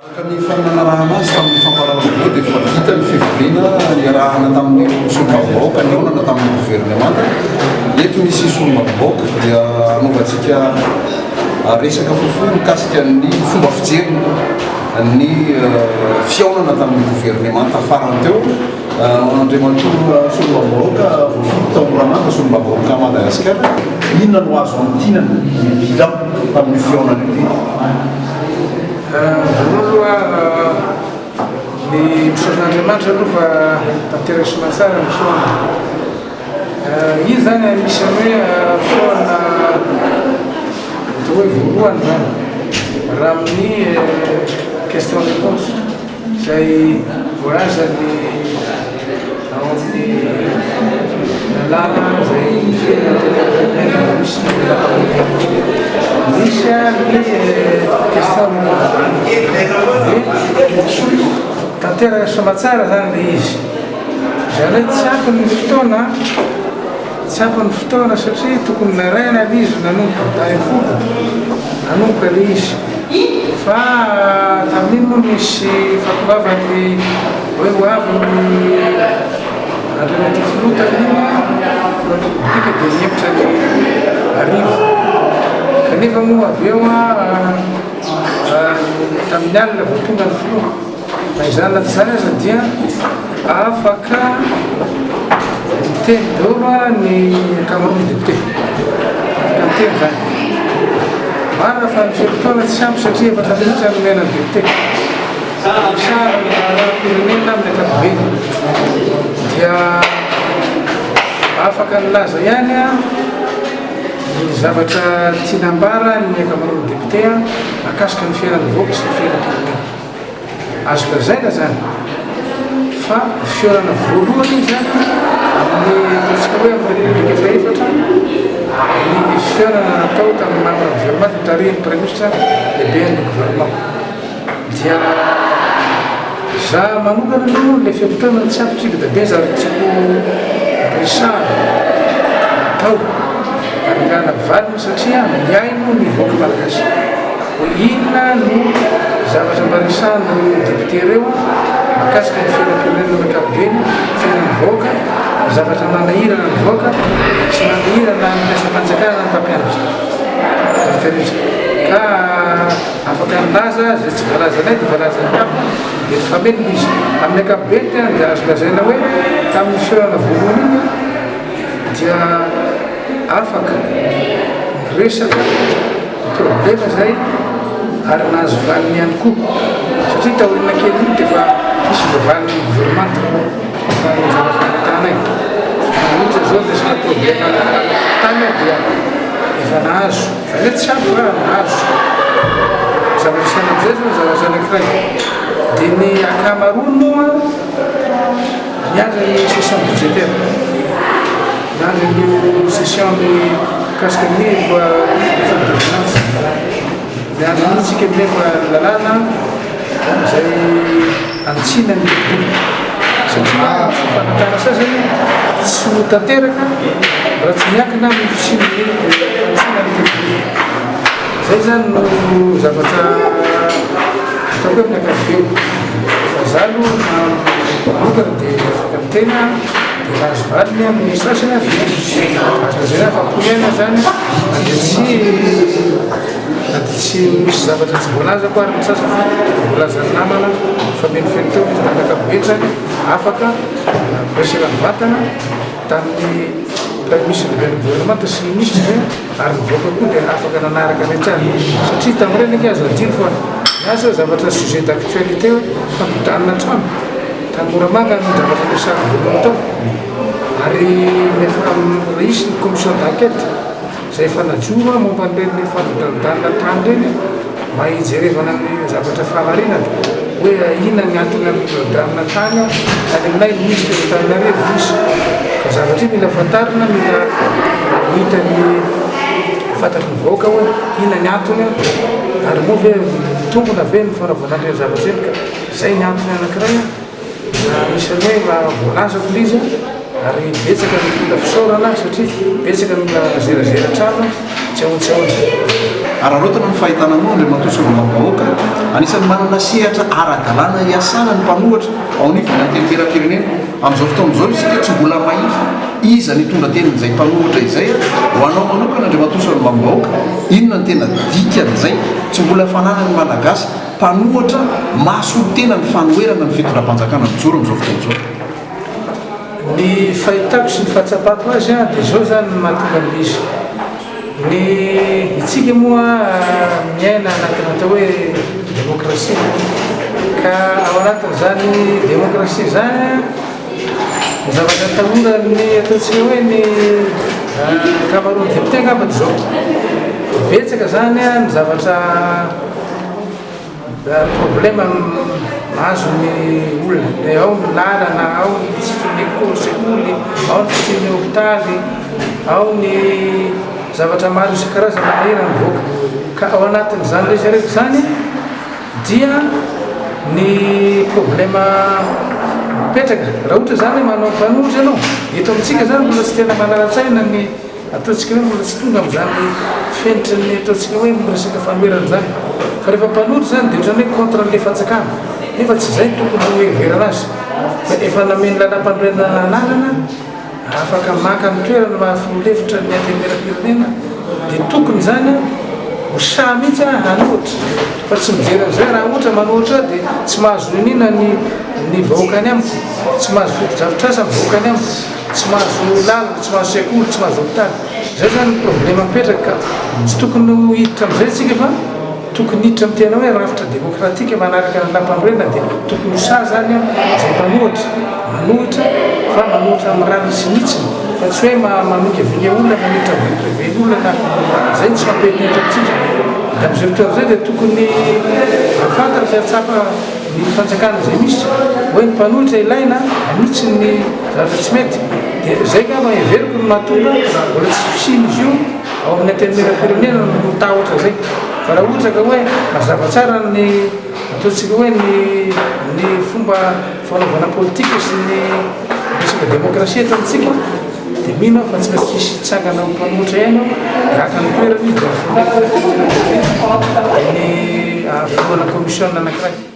Kami fagnana raha anazy tamin'ny famparana dia efa vita ny fivoriana niarahana tamin'ny solombavam-bahoaka ny onana tamin'ny gouvernemanta. Eto misy solombavam-bahoaka dia hanaovantsika resaka fofoa mikasika ny fomba fijery ny fihaonana tamin'ny gouvernemanta farany teo. Andriamatoa solombavam-bahoaka Taomboramanga solombavam-bahoaka Madagasikara, inona no azo antinana ny bilan tamin'ny fihaonana io? Voalohany ny misaoran'Andriamanitra aloha tanteraka sy mahatsara ny fihaonana. Io zany anisan'ny hoe fihaonana atao hoe voalohany zany raha amin'ny question réponse izay voalaza ny ao amin'ny lalàna izay fiainana misy misy ny question tanteraka sy mahatsara zany le izy. Zany hoe tsy ampy ny fotoana, tsy ampy ny fotoana satria tokony naraina le izy nanomboka folo nanomboka le izy. Fa tamin'iny moa misy fampivavany hoe ho avy ny Andriamatoa Filota ika dia niepitra ny arivo. Kanefa moa avy eo tamin'ny alina vao tonga ny filoha. Na izany na tsy izany aza dia afaka miteny daholo ny ankamaroan'ny député. Afaka miteny zany. Marina fa ny filotaona tsy ampy satria efa tamin'itra nomena ny député. Sary rahapirenena amin'ny ankapobeny dia afaka nilaza ihany ny zavatra tianambara ny ankamaroan'ny député mahakasika ny fiainan'ny vahoaka sy ny fiainam-pirenena. Azo lazaina zany fa fihaonana voalohany zany amin'ny ataontsika hoe amin'ny république efa efatra ny fihaonana natao tamin'ny membre gouvernement tarihiny premier ministre lehiben'ny gouvernement. Dia za manokana aloha le fiampitaonana tsy ampy triky dabe zavytsiko resary atao ary ilana valiny satria miaino ny vahoaka malagasy ho inona no zavatra mba resahan'ny député reo mahakasika ny fiainam-pirenena ankapobeny, fiainan'ny vahoaka, zavatra manahirana ny vahoaka sy manahirana ny fiasam-panjakana ny mpampianatra ka afaka nilaza zay tsy voalazanay dia voalazan'ny hafa dia fameno izy amin'ny ankapobeny tena dia azo lazaina hoe tamin'ny fihaonana voalohany iny dia afaka resaka problema zay ary nahazo valiny ihany koa satria taorina kely iny dia fa misy voavaliny gouvernement fa zavatra natanay ohatra zao resaka problema tany dia efa nahazo fa le tsy ampy fa nahazo zavatra saina amizay zao zavatra anankiray dia ny ankamaroany moa niaza ny session budgétaire niaza ny session ny kasika ny fond de finance niaza nitsika minefa lalàna zay antsina ny député satria fanatana sasany tsy ho tanteraka raha tsy miankina amin'ny fisiny antsina ny député. Zay zany no zavatra atao hoe amin'ny ankapobeny. Fa za aloha manokana dia afaka mitena dia nahazo valiny amin'ny sasany avy azo lazaina fa komiana zany na dia tsy misy zavatra tsy voalaza ko ary ny sasany voalaza ny namana fameno feno teo izy tamin'ny ankapobeny zany afaka resaka ny vatana tamin'ny premier ministre lehiben'ny gouvernement sy ny ministre ary ny vahoaka koa dia afaka nanaraka rehetrany satria tamin'ireny ange azo adino fa miasa zavatra sujet d'actualité hoe fampidanana trano tany Moramanga ny zavatra resaka voalohany tao ary raisy ny commission d'enquête zay efa najoro momba an'ireny fampidanana trano reny mba hijerevana ny zavatra fahamarinana hoe inona ny antony ampidanana tany any aminay ministre Antananarivo misy ka zavatra io mila fantarina mila hita ny fantatry ny vahoaka hoe inona ny antony ary moa ve mitombona ve ny fanaovana an'ireny zavatra eny ka zay ny antony anankiray misany hoe mba voalazako lizy ary betsaka ny mitondra fisaorana satria betsaka mila zerazera trano tsy ahoana. Araha loatra ny fahitananao Andriamatoa solombavam-bahoaka anisan'ny manana sehatra ara-dalàna iasana ny mpanohatra ao nivona ny tenyteram-pirenena amin'izao fotoan'izao isika tsy mbola mahita iza ny tonga tenin'izay mpanohatra izay ho anao manokana andriamatosan'ny mambahoaka inona ny tena dikan'izay tsy mbola fananany malagasy mpanohatra mahasolotena ny fanoerana ny fitoram-panjakana mijoro amin'izao fotoan'izao. Ny fahitako sy ny fahatsapako azy a dia zao zany mahatonga misy ny itsika moa miaina anatina atao hoe demokrasia ka ao anatin'izany demokrasia zany ny zavatra tanora ny ataontsika hoe ny camarone député angambany zao betsaka zany a ny zavatra problème mahazo ny olona dia ao ny lalana ao ny tsy fihin'ny sekoly ao ny tsy fihin'ny hôpitaly ao ny zavatra maro isan-karazany manera mivoaka ka ao anatin'izany rehetrarehetra zany dia ny problème mipetraka raha ohatra zany manao mpanohitra ianao eto amintsika zany mbola tsy tena manara-tsaina ny ataontsika hoe mbola tsy tonga amin'izany fenitra ny ataontsika hoe miresaka fanoerana zany fa rehefa mpanohitra zany dia ohatrany hoe contre n'le fanjakana nefa tsy zay tokony hoeverana azy fa efa nameny lalam-panorenana lalana afaka maka amin'ny toerana mahafilefitra ny anteneram-pirenena dia tokony zany ho sa mihitsy hanohitra fa tsy mijery an'izay raha ohatra manohitra dia tsy mahazo inina ny vahoakany amiko tsy mahazo foto-dravitrasa ny vahoakany amiko tsy mahazo lalana tsy mahazo sekoly tsy mahazo hôpitaly zay zany problème mipetraka ka tsy tokony ho hiditra amin'izay tsika fa tokony hiditra amin'ny tena hoe rafitra démocratique manaraka ny lampanorenana dia tokony ho sa zany zay mpanohitra manohitra fa manohitra amin'ny rariny sy mihitsiny fa tsy hoe manoika vigny olona manohitra veny olona na zay tsy mampihetinitra amintsika da amin'izay fotoana zay dia tokony afantatra sy atsapa ny fanjakana zay misy hoe ny mpanohitra ilaina anitsy ny zavatra tsy mety dia zay ngamba everiko ny mahatonga mbola tsy fisiny izy io ao amin'ny anteneram-pirenena no tahotra zay fa raha ohatra ka hoe mazava tsara ny ataontsika hoe ny fomba fanaovana politika sy ny resaka demokrasia eto amintsika dia mino fa tsy maintsy tsisy tsangana mpanohitra ihany dia aka ny toerana izy ny foloana commission anankiray